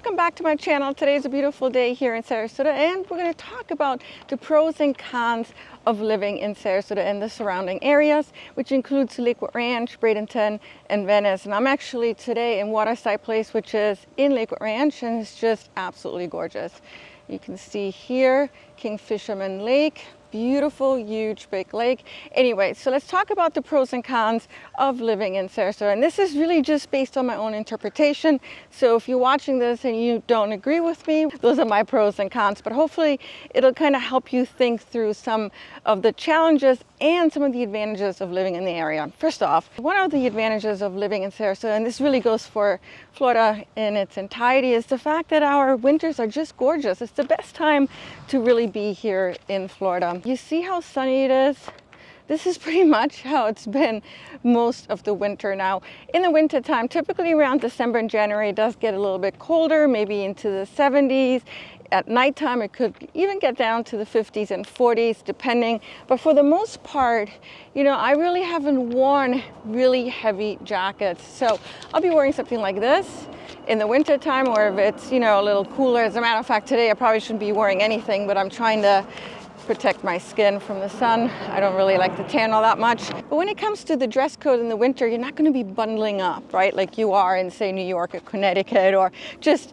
Welcome back to my channel. Today is a beautiful day here in Sarasota, and we're going to talk about the pros and cons of living in Sarasota and the surrounding areas, which includes Lakewood Ranch, Bradenton, and Venice. And I'm actually today in Waterside Place, which is in Lakewood Ranch, and it's just absolutely gorgeous. You can see here Kingfisherman Lake. Beautiful, huge, big lake. Anyway, so let's talk about the pros and cons of living in Sarasota. And this is really just based on my own interpretation. So if you're watching this and you don't agree with me, those are my pros and cons. But hopefully it'll kind of help you think through some of the challenges and some of the advantages of living in the area. First off, one of the advantages of living in Sarasota, and this really goes for Florida in its entirety, is the fact that our winters are just gorgeous. It's the best time to really be here in Florida. You see how sunny it is? This is pretty much how it's been most of the winter now. In the winter time, typically around December and January, it does get a little bit colder, maybe into the 70s. At nighttime, it could even get down to the 50s and 40s, depending. But for the most part, you know, I really haven't worn really heavy jackets. So I'll be wearing something like this in the winter time, or if it's, you know, a little cooler. As a matter of fact, today I probably shouldn't be wearing anything, but I'm trying to protect my skin from the sun. I don't really like to tan all that much. But when it comes to the dress code in the winter, you're not going to be bundling up, right? Like you are in, say, New York or Connecticut, or just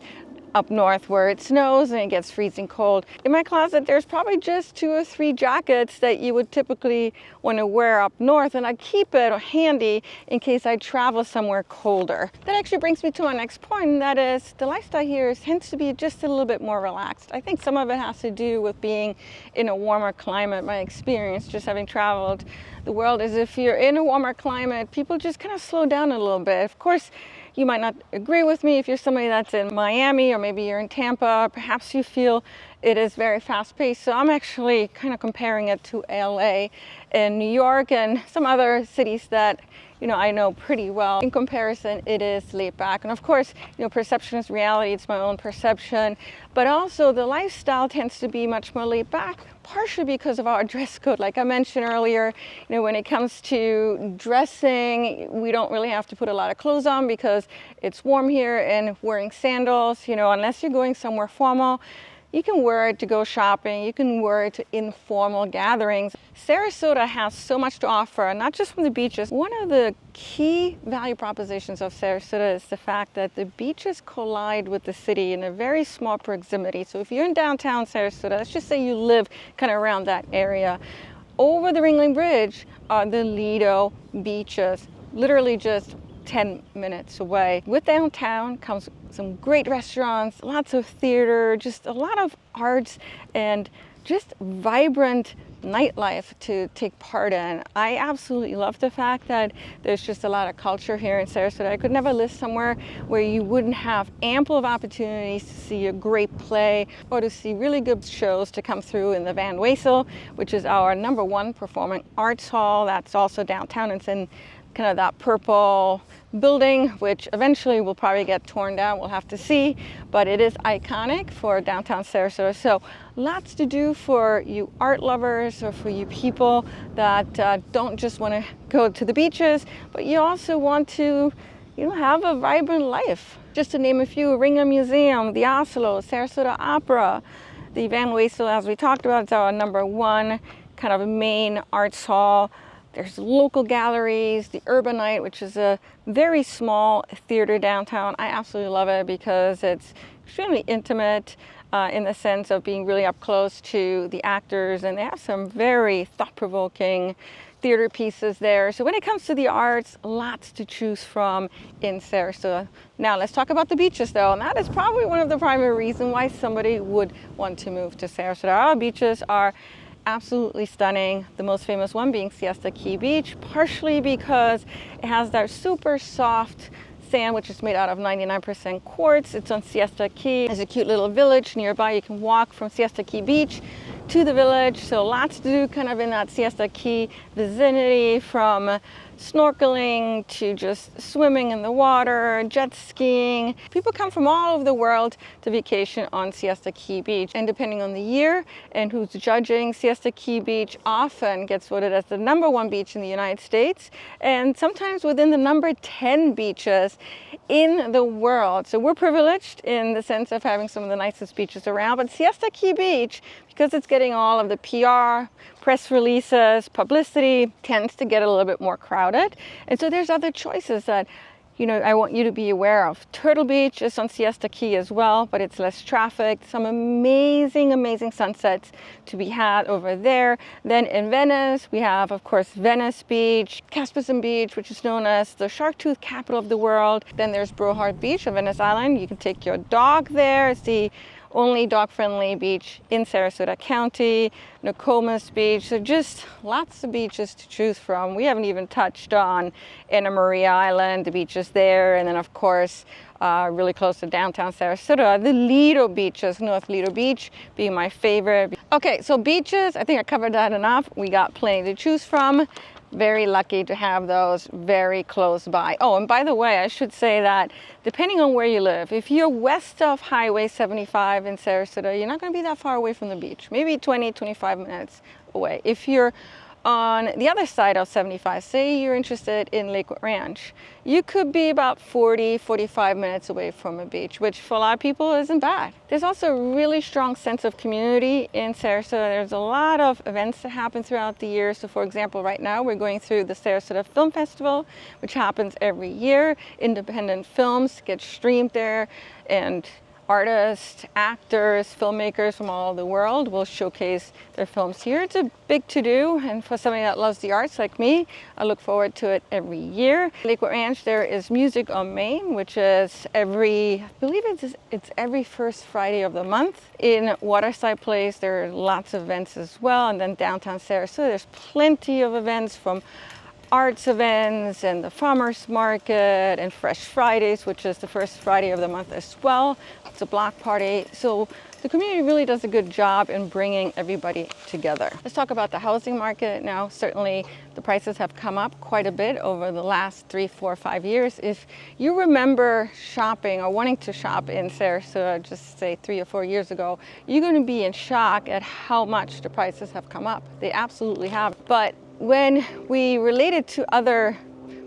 up north where it snows and it gets freezing cold. In my closet, there's probably just 2 or 3 jackets that you would typically want to wear up north, and I keep it handy in case I travel somewhere colder. That actually brings me to my next point, and that is the lifestyle here tends to be just a little bit more relaxed. I think some of it has to do with being in a warmer climate. My experience just having traveled the world is if you're in a warmer climate, people just kind of slow down a little bit. Of course, you might not agree with me if you're somebody that's in Miami, or maybe you're in Tampa. Perhaps you feel it is very fast-paced. So I'm actually kind of comparing it to LA and New York and some other cities that, you know, I know pretty well. In comparison, it is laid back. And of course, you know, perception is reality. It's my own perception. But also the lifestyle tends to be much more laid back, partially because of our dress code. Like I mentioned earlier, you know, when it comes to dressing, we don't really have to put a lot of clothes on because it's warm here, and wearing sandals, you know, unless you're going somewhere formal, you can wear it to go shopping, you can wear it to informal gatherings. Sarasota has so much to offer, not just from the beaches. One of the key value propositions of Sarasota is the fact that the beaches collide with the city in a very small proximity. So if you're in downtown Sarasota, let's just say you live kind of around that area, over the Ringling Bridge are the Lido beaches, literally just 10 minutes away. With downtown comes some great restaurants, lots of theater, just a lot of arts, and just vibrant nightlife to take part in. I absolutely love the fact that there's just a lot of culture here in Sarasota. I could never live somewhere where you wouldn't have ample of opportunities to see a great play or to see really good shows to come through in the Van Wezel, which is our #1 performing arts hall. That's also downtown. It's in kind of that purple building, which eventually will probably get torn down. We'll have to see, but it is iconic for downtown Sarasota. So lots to do for you art lovers, or for you people that don't just want to go to the beaches, but you also want to, you know, have a vibrant life. Just to name a few: Ringling Museum, the Oslo, Sarasota Opera, the Van Wezel, as we talked about, is our #1 kind of main arts hall. There's local galleries, the Urbanite, which is a very small theater downtown. I absolutely love it because it's extremely intimate in the sense of being really up close to the actors, and they have some very thought-provoking theater pieces there. So when it comes to the arts, lots to choose from in Sarasota. Now let's talk about the beaches though, and that is probably one of the primary reasons why somebody would want to move to Sarasota. Our beaches are absolutely stunning. The most famous one being Siesta Key Beach, partially because it has that super soft sand, which is made out of 99% quartz. It's on Siesta Key. There's a cute little village nearby. You can walk from Siesta Key Beach to the village. So lots to do kind of in that Siesta Key vicinity, from snorkeling to just swimming in the water, jet skiing. People come from all over the world to vacation on Siesta Key Beach. And depending on the year and who's judging, Siesta Key Beach often gets voted as the #1 beach in the United States, and sometimes within the number 10 beaches in the world. So we're privileged in the sense of having some of the nicest beaches around, but Siesta Key Beach, because it's getting all of the PR, press releases, publicity, tends to get a little bit more crowded. And so there's other choices that, you know, I want you to be aware of. Turtle Beach is on Siesta Key as well, but it's less traffic. Some amazing, amazing sunsets to be had over there. Then in Venice, we have, of course, Venice Beach, Caspersen Beach, which is known as the shark tooth capital of the world. Then there's Brochures Beach on Venice Island. You can take your dog there. It's the only dog-friendly beach in Sarasota County. Nokomis Beach. So just lots of beaches to choose from. We haven't even touched on Anna Maria Island, the beaches there, and then of course really close to downtown Sarasota, the Lido beaches, North Lido Beach being my favorite. Okay, so beaches, I think I covered that enough. We got plenty to choose from. Very lucky to have those very close by. Oh, and by the way, I should say that depending on where you live, if you're west of Highway 75 in Sarasota, you're not going to be that far away from the beach, maybe 20, 25 minutes away. If you're on the other side of 75, say you're interested in Lakewood Ranch, you could be about 40, 45 minutes away from a beach, which for a lot of people isn't bad. There's also a really strong sense of community in Sarasota. There's a lot of events that happen throughout the year. So for example, right now we're going through the Sarasota Film Festival, which happens every year. Independent films get streamed there, and artists, actors, filmmakers from all over the world will showcase their films here. It's a big to-do, and for somebody that loves the arts like me, I look forward to it every year. Lakewood Ranch, there is Music on Main, which is I believe it's every first Friday of the month. In Waterside Place, there are lots of events as well, and then downtown Sarasota, there's plenty of events, from arts events and the farmers market and Fresh Fridays, which is the first Friday of the month as well. It's a block party. So the community really does a good job in bringing everybody together. Let's talk about the housing market now. Certainly the prices have come up quite a bit over the last 3, 4, 5 years. If you remember shopping or wanting to shop in Sarasota just say 3 or 4 years ago, you're going to be in shock at how much the prices have come up. They absolutely have. But when we relate it to other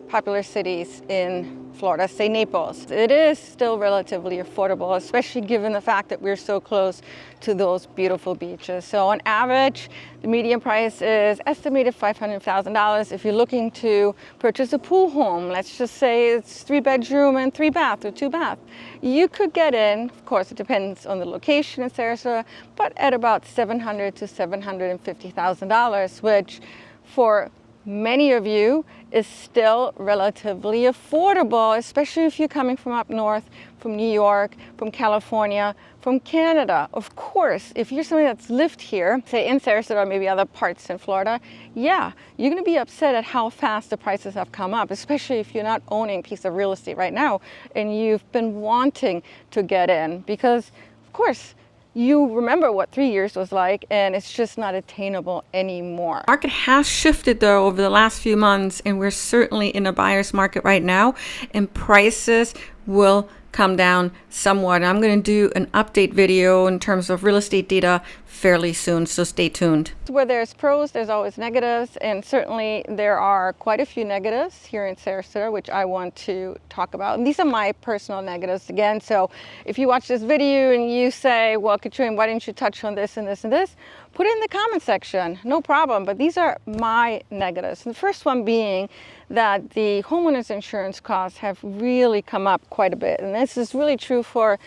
popular cities in Florida, say Naples, it is still relatively affordable, especially given the fact that we're so close to those beautiful beaches. So on average, the median price is estimated $500,000. If you're looking to purchase a pool home, let's just say it's 3-bedroom and 3-bath or 2-bath, you could get in, of course it depends on the location in Sarasota, but at about $700,000 to $750,000, which for many of you is still relatively affordable, especially if you're coming from up north, from New York, from California, from Canada. Of course, if you're somebody that's lived here, say in Sarasota or maybe other parts in Florida, yeah, you're going to be upset at how fast the prices have come up, especially if you're not owning a piece of real estate right now and you've been wanting to get in, because of course, you remember what 3 years was like, and it's just not attainable anymore. Market has shifted though over the last few months, and we're certainly in a buyer's market right now, and prices will come down somewhat. I'm going to do an update video in terms of real estate data fairly soon, so stay tuned. Where there's pros, there's always negatives, and certainly there are quite a few negatives here in Sarasota, which I want to talk about. And these are my personal negatives again, so if you watch this video and you say, well, Katrin, why didn't you touch on this and this and this? Put it in the comment section, no problem, but these are my negatives. And the first one being that the homeowners insurance costs have really come up quite a bit, and this is really true for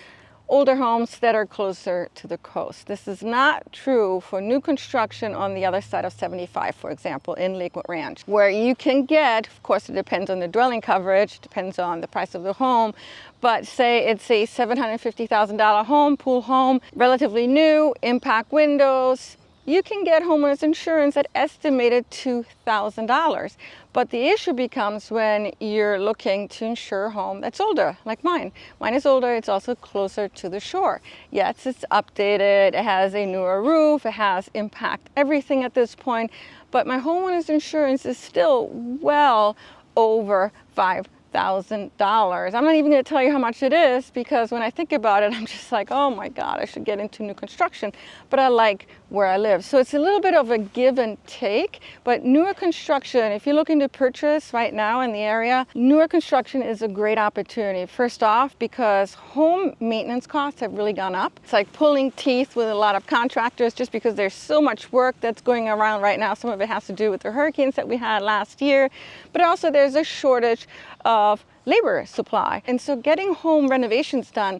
older homes that are closer to the coast. This is not true for new construction on the other side of 75, for example, in Lakewood Ranch, where you can get, of course, it depends on the dwelling coverage, depends on the price of the home, but say it's a $750,000 home, pool home, relatively new, impact windows, you can get homeowners insurance at estimated $2,000. But the issue becomes when you're looking to insure a home that's older, like mine. Mine is older, it's also closer to the shore. Yes, it's updated, it has a newer roof, it has impact everything at this point, but my homeowner's insurance is still well over $5,000. I'm not even going to tell you how much it is, because when I think about it, I'm just like, oh my God, I should get into new construction. But I like where I live. So it's a little bit of a give and take. But newer construction, if you're looking to purchase right now in the area, newer construction is a great opportunity. First off, because home maintenance costs have really gone up. It's like pulling teeth with a lot of contractors just because there's so much work that's going around right now. Some of it has to do with the hurricanes that we had last year, but also there's a shortage of labor supply. And so getting home renovations done,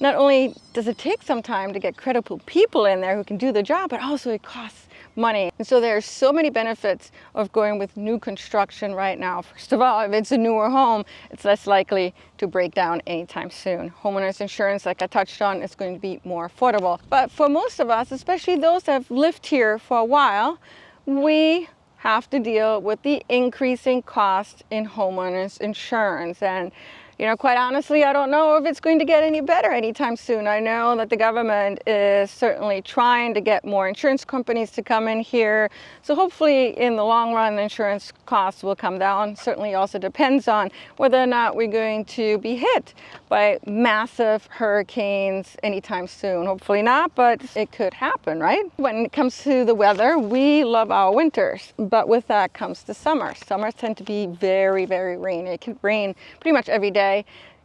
not only does it take some time to get credible people in there who can do the job, but also it costs money. And so there's so many benefits of going with new construction right now. First of all, if it's a newer home, it's less likely to break down anytime soon. Homeowners insurance, like I touched on, is going to be more affordable. But for most of us, especially those that have lived here for a while, we have to deal with the increasing cost in homeowners insurance. And you know, quite honestly, I don't know if it's going to get any better anytime soon. I know that the government is certainly trying to get more insurance companies to come in here. So hopefully in the long run, the insurance costs will come down. Certainly also depends on whether or not we're going to be hit by massive hurricanes anytime soon. Hopefully not, but it could happen, right? When it comes to the weather, we love our winters, but with that comes the summer. Summers tend to be very, very rainy. It can rain pretty much every day.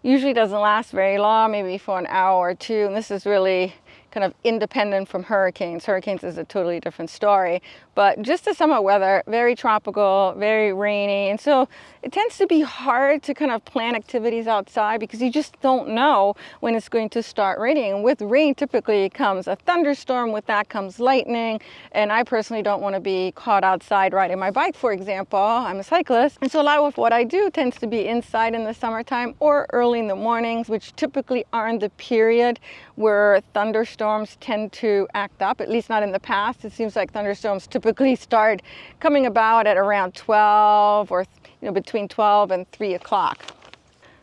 Usually doesn't last very long, maybe for an hour or two, and this is really kind of independent from hurricanes. Hurricanes is a totally different story, but just the summer weather, very tropical, very rainy, and so it tends to be hard to kind of plan activities outside because you just don't know when it's going to start raining. With rain, typically comes a thunderstorm, with that comes lightning, and I personally don't want to be caught outside riding my bike, for example. I'm a cyclist, and so a lot of what I do tends to be inside in the summertime or early in the mornings, which typically aren't the period where thunderstorms tend to act up, at least not in the past. It seems like thunderstorms typically start coming about at around 12 or between 12 and 3 o'clock.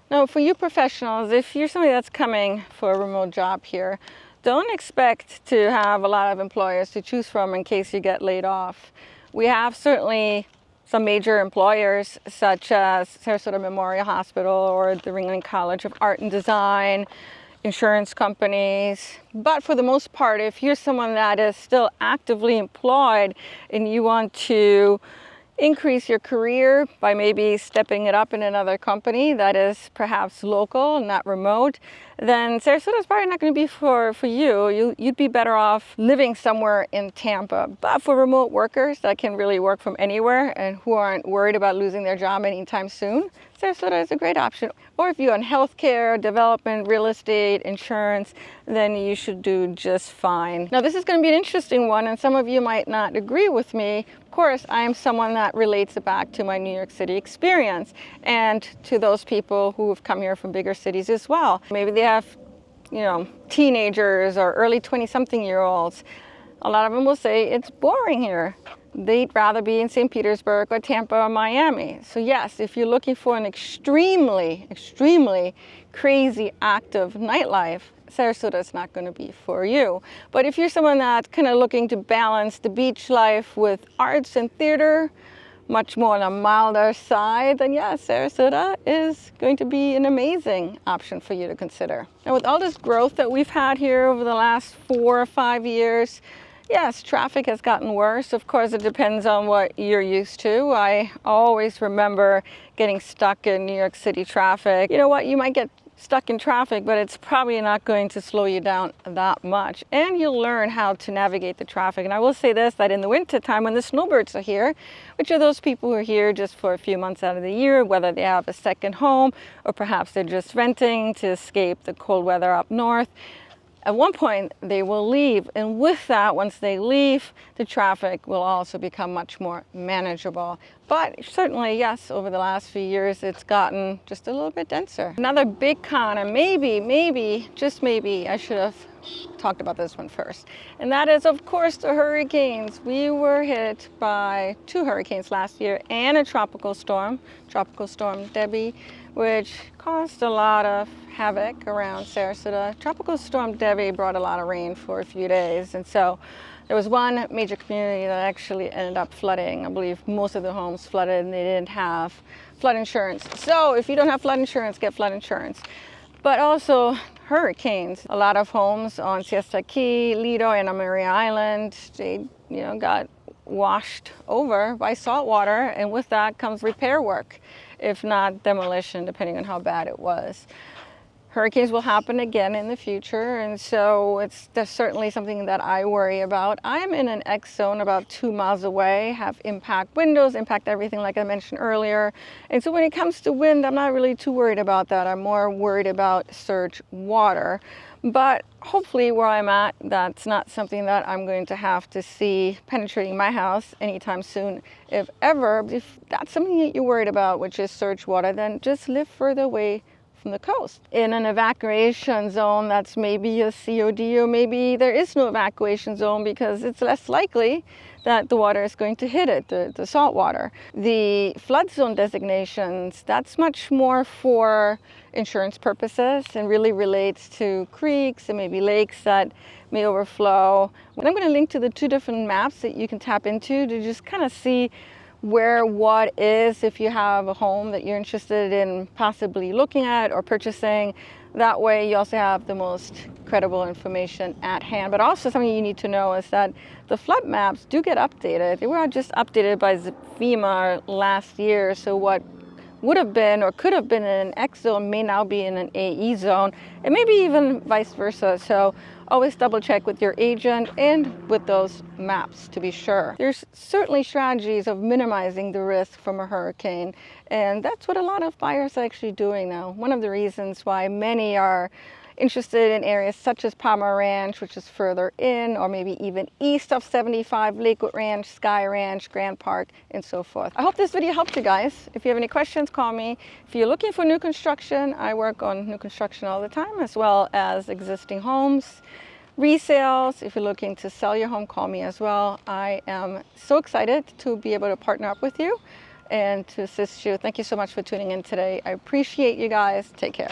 Now, for you professionals, if you're somebody that's coming for a remote job here, don't expect to have a lot of employers to choose from in case you get laid off. We have certainly some major employers such as Sarasota Memorial Hospital or the Ringling College of Art and Design, insurance companies. But for the most part, if you're someone that is still actively employed and you want to increase your career by maybe stepping it up in another company that is perhaps local, not remote, then Sarasota is probably not going to be for you. You'd be better off living somewhere in Tampa. But for remote workers that can really work from anywhere and who aren't worried about losing their job anytime soon, Sarasota is a great option. Or if you're in healthcare, development, real estate, insurance, then you should do just fine. Now, this is going to be an interesting one, and some of you might not agree with me. Of course, I am someone that relates it back to my New York City experience and to those people who have come here from bigger cities as well. Maybe they have, teenagers or early 20-something-year-olds. A lot of them will say it's boring here. They'd rather be in St. Petersburg or Tampa or Miami. So yes, if you're looking for an extremely, extremely crazy active nightlife, Sarasota is not going to be for you. But if you're someone that's kind of looking to balance the beach life with arts and theater, much more on a milder side, then yes, Sarasota is going to be an amazing option for you to consider. Now, with all this growth that we've had here over the last 4 or 5 years, yes, traffic has gotten worse. Of course, it depends on what you're used to. I always remember getting stuck in New York City traffic. You know what? You might get stuck in traffic, but it's probably not going to slow you down that much. And you'll learn how to navigate the traffic. And I will say this, that in the winter time when the snowbirds are here, which are those people who are here just for a few months out of the year, whether they have a second home or perhaps they're just renting to escape the cold weather up north, At one point, they will leave, and with that, once they leave, the traffic will also become much more manageable. But certainly, yes, over the last few years, it's gotten just a little bit denser. Another big con, and maybe, just maybe, I should have talked about this one first, and that is, of course, the hurricanes. We were hit by 2 hurricanes last year and a tropical storm Debbie, which caused a lot of havoc around Sarasota. Tropical Storm Debbie brought a lot of rain for a few days, and so there was one major community that actually ended up flooding. I believe most of the homes flooded, and they didn't have flood insurance. So if you don't have flood insurance, get flood insurance. But also hurricanes. A lot of homes on Siesta Key, Lido, and on Maria Island, they got washed over by salt water, and with that comes repair work, if not demolition, depending on how bad it was. Hurricanes will happen again in the future, and so that's certainly something that I worry about. I'm in an X zone about 2 miles away, have impact windows, impact everything like I mentioned earlier. And so when it comes to wind, I'm not really too worried about that. I'm more worried about surge water. But hopefully where I'm at, that's not something that I'm going to have to see penetrating my house anytime soon. If ever, if that's something that you're worried about, which is surge water, then just live further away from the coast. In an evacuation zone, that's maybe a COD, or maybe there is no evacuation zone because it's less likely that the water is going to hit it, the salt water. The flood zone designations, that's much more for insurance purposes and really relates to creeks and maybe lakes that may overflow. And I'm going to link to the 2 different maps that you can tap into to just kind of see where what is if you have a home that you're interested in possibly looking at or purchasing. That way you also have the most credible information at hand. But also something you need to know is that the flood maps do get updated. They were just updated by FEMA last year, so what would have been or could have been in an X zone may now be in an AE zone, and maybe even vice versa. So always double check with your agent and with those maps to be sure. There's certainly strategies of minimizing the risk from a hurricane, and that's what a lot of buyers are actually doing now. One of the reasons why many are interested in areas such as Palmer Ranch, which is further in, or maybe even east of 75, Lakewood Ranch, Sky Ranch, Grand Park, and so forth. I hope this video helped you guys. If you have any questions, call me. If you're looking for new construction, I work on new construction all the time, as well as existing homes, resales. If you're looking to sell your home, call me as well. I am so excited to be able to partner up with you and to assist you. Thank you so much for tuning in today. I appreciate you guys. Take care.